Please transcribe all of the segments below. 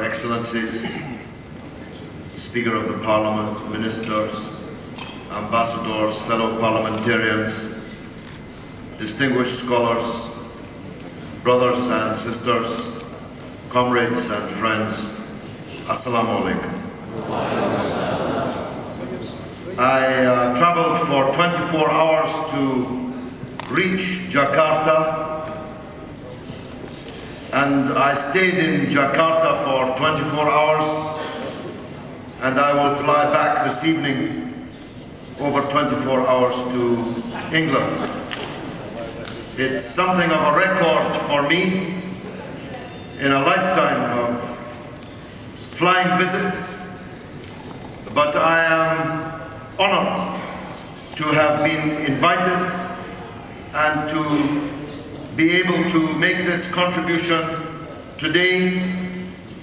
Excellencies, Speaker of the Parliament, Ministers, Ambassadors, fellow parliamentarians, distinguished scholars, brothers and sisters, comrades and friends, Assalamu alaikum. I traveled for 24 hours to reach Jakarta, and I stayed in Jakarta for 24 hours, and I will fly back this evening over 24 hours to England. It's something of a record for me in a lifetime of flying visits, but I am honored to have been invited and to be able to make this contribution today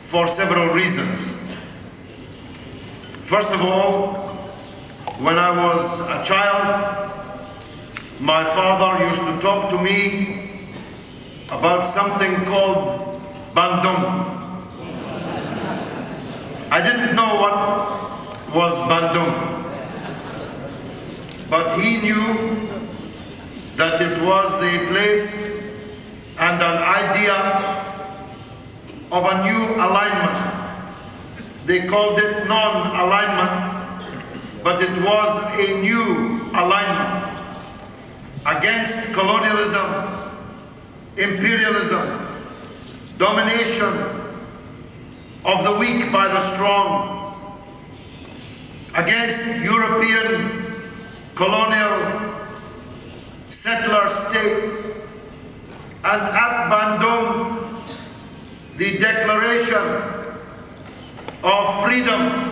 for several reasons. First of all, when I was a child, my father used to talk to me about something called bandung. I didn't know what was bandung, but he knew that it was a place and an idea of a new alignment. They called it non-alignment, but it was a new alignment against colonialism, imperialism, domination of the weak by the strong, against European colonial settler states, and at Bandung, the declaration of freedom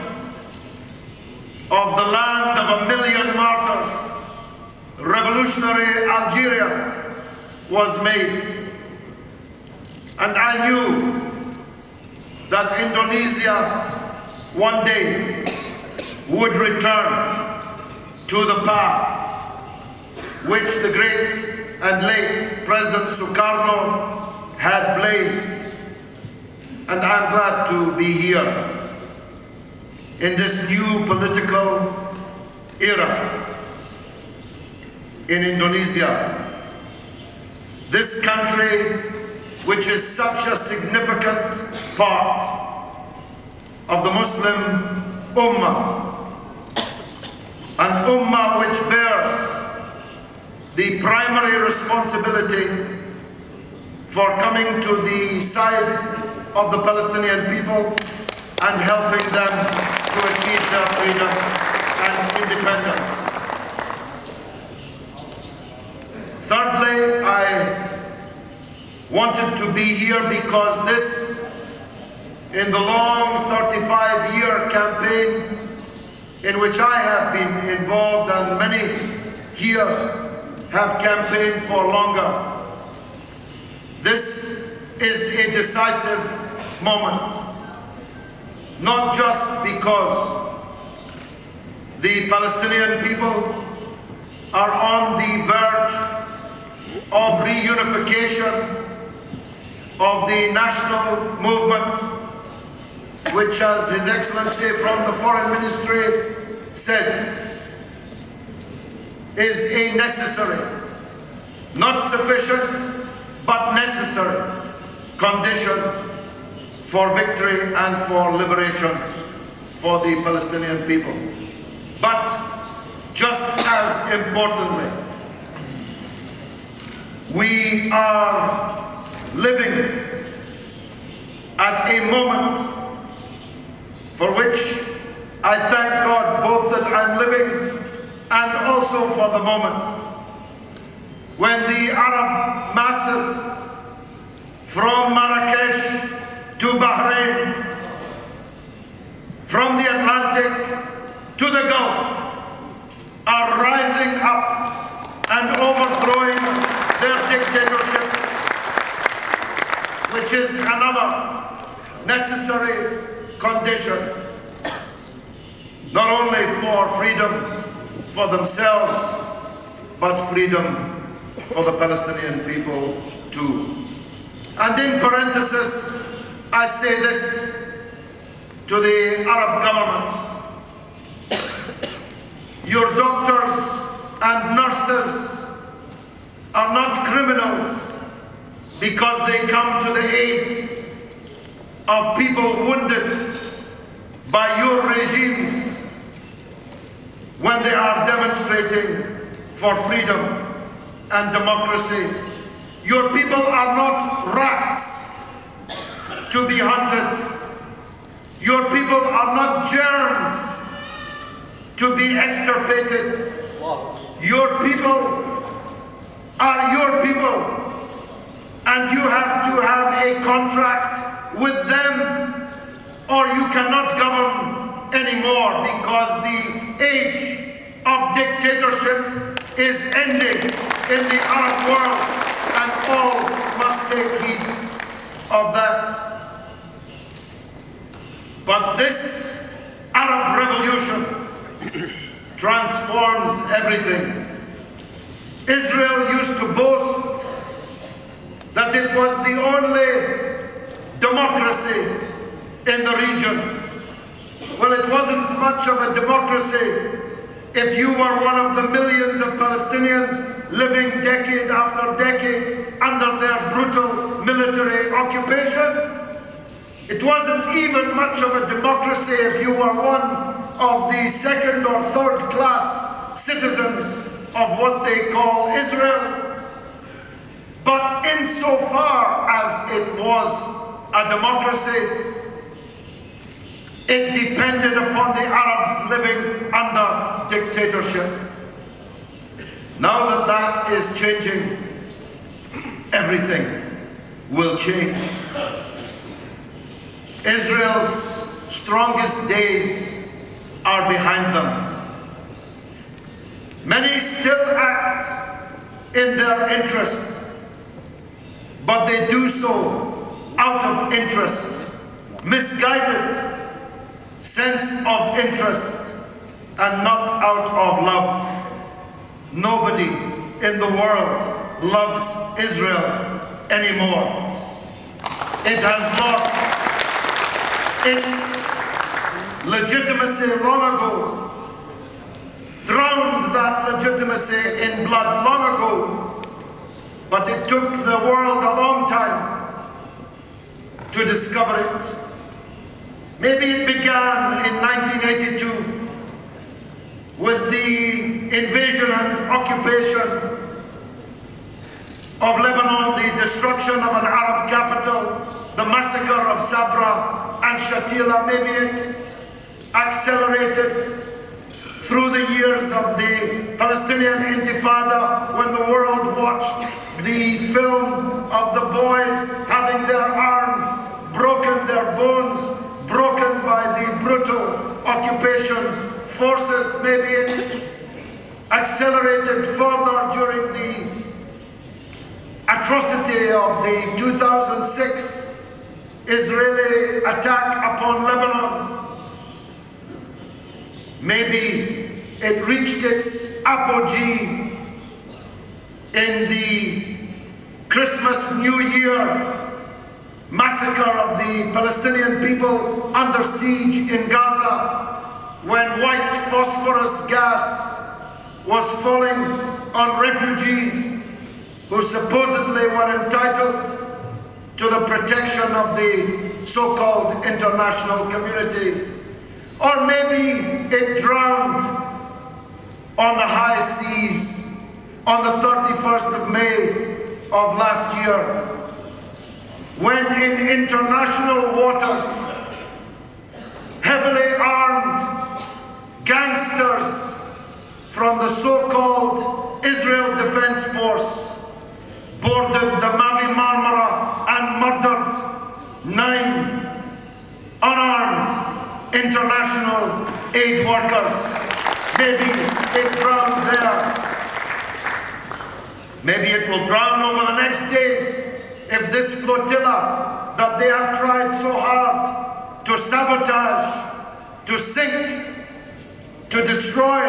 of the land of 1 million martyrs, revolutionary Algeria, was made. And I knew that Indonesia one day would return to the path which the great and late President Sukarno had blazed. And I'm glad to be here in this new political era in Indonesia. This country, which is such a significant part of the Muslim Ummah, an Ummah which bears the primary responsibility for coming to the side of the Palestinian people and helping them to achieve their freedom and independence. Thirdly, I wanted to be here because this, in the long 35-year campaign in which I have been involved, and many here have campaigned for longer, this is a decisive moment, not just because the Palestinian people are on the verge of reunification of the national movement, which, as His Excellency from the Foreign Ministry said, is a necessary, not sufficient, but necessary condition for victory and for liberation for the Palestinian people. But just as importantly, we are living at a moment for which I thank God both that I'm living and also for the moment when the Arab masses from Marrakesh to Bahrain, from the Atlantic to the Gulf, are rising up and overthrowing their dictatorships, which is another necessary condition, not only for freedom for themselves, but freedom for the Palestinian people too. And in parenthesis, I say this, to the Arab governments. Your doctors and nurses are not criminals because they come to the aid of people wounded by your regimes when they are demonstrating for freedom and democracy. Your people are not rats to be hunted. Your people are not germs to be extirpated. Your people are your people, and you have to have a contract with them, or you cannot govern anymore, because the age of dictatorship is ending in the Arab world, and all must take heed of that. But this Arab revolution transforms everything. Israel used to boast that it was the only democracy in the region. Well, it wasn't much of a democracy if you were one of the millions of Palestinians living decade after decade under their brutal military occupation. It wasn't even much of a democracy if you were one of the second or third class citizens of what they call Israel. But insofar as it was a democracy, it depended upon the Arabs living under dictatorship. Now that that is changing, everything will change. Israel's strongest days are behind them. Many still act in their interest, but they do so out of interest, misguided sense of interest, and not out of love. Nobody in the world loves Israel anymore. It has lost its legitimacy long ago, drowned that legitimacy in blood long ago, but it took the world a long time to discover it. Maybe it began in 1982 with the invasion and occupation of Lebanon, the destruction of an Arab capital, the massacre of Sabra and Shatila. Maybe it accelerated through the years of the Palestinian Intifada, when the world watched the film of the boys having their arms broken, their bones broken by the brutal occupation forces. Maybe it accelerated further during the atrocity of the 2006 Israeli attack upon Lebanon. Maybe it reached its apogee in the Christmas New Year massacre of the Palestinian people under siege in Gaza, when white phosphorus gas was falling on refugees who supposedly were entitled to the protection of the so-called international community. Or maybe it drowned on the high seas on the 31st of May of last year, when in international waters, heavily armed gangsters from the so-called Israel Defense Force boarded the Mavi Marmara and murdered 9 unarmed international aid workers. Maybe it drowned there. Maybe it will drown over the next days if this flotilla that they have tried so hard to sabotage, to sink, to destroy,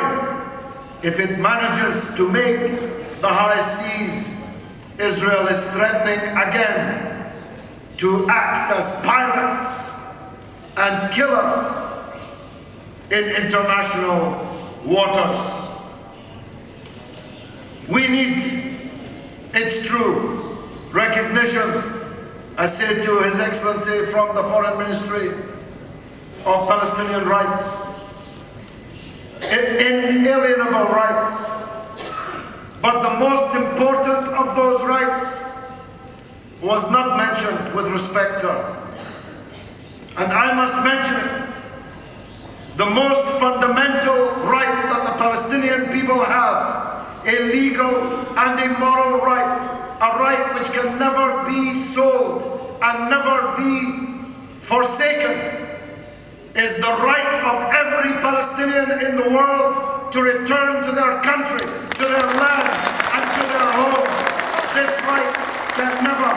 if it manages to make the high seas. Israel is threatening again to act as pirates and killers in international waters. We need, it's true, recognition, I say to His Excellency from the Foreign Ministry, of Palestinian rights, inalienable rights. But the most important of those rights was not mentioned with respect, sir. And I must mention it. The most fundamental right that the Palestinian people have, a legal and a moral right, a right which can never be sold and never be forsaken, is the right of every Palestinian in the world to return to their country, to their land, and to their homes. This right can never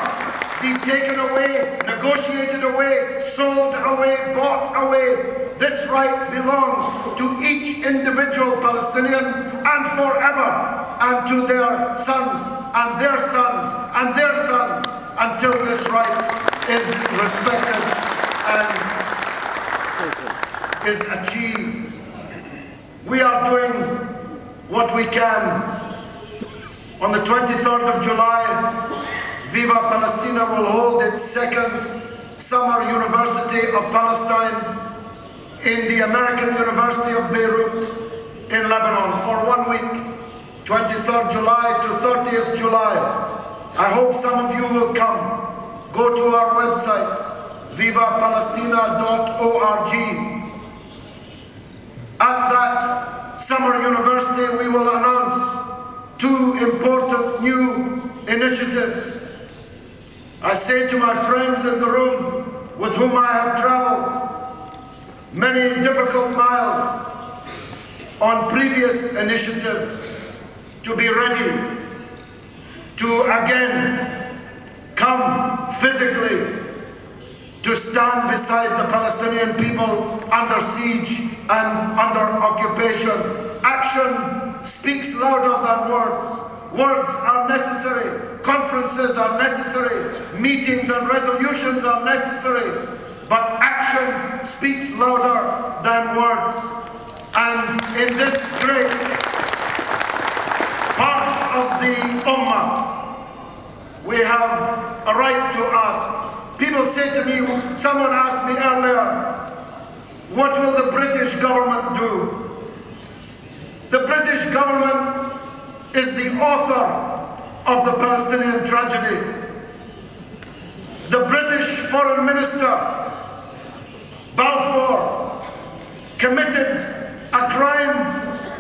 be taken away, negotiated away, sold away, bought away. This right belongs to each individual Palestinian and forever, and to their sons and their sons and their sons, until this right is respected and is achieved. We are doing what we can. On the 23rd of July, Viva Palestina will hold its second Summer University of Palestine in the American University of Beirut in Lebanon for 1 week, 23rd July to 30th July. I hope some of you will come. Go to our website, vivapalestina.org. At that summer university, we will announce 2 important new initiatives. I say to my friends in the room with whom I have traveled many difficult miles on previous initiatives, to be ready to again come physically to stand beside the Palestinian people under siege and under occupation. Action speaks louder than words. Words are necessary, conferences are necessary, meetings and resolutions are necessary, but action speaks louder than words. And in this great part of the Ummah, we have a right to ask. People say to me, someone asked me earlier, what will the British government do? The British government is the author of the Palestinian tragedy. The British Foreign Minister, Balfour, committed a crime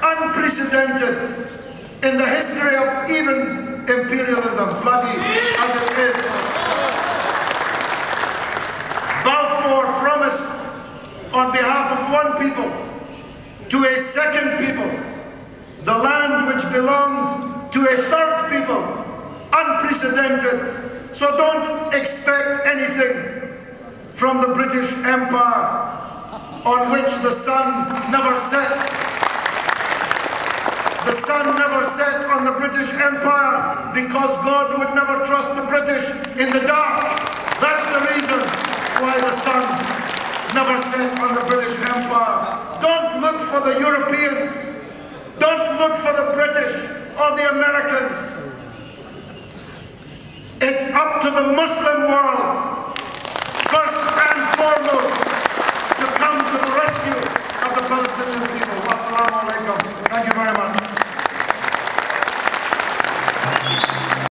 unprecedented in the history of even imperialism, bloody as it is. Balfour promised on behalf of one people to a second people the land which belonged to a third people, unprecedented. So don't expect anything from the British Empire, on which the sun never set. The sun never set on the British Empire because God would never trust the British in the dark. That's the reason why the sun never set on the British Empire. Don't look for the Europeans. Don't look for the British or the Americans. It's up to the Muslim world, first and foremost.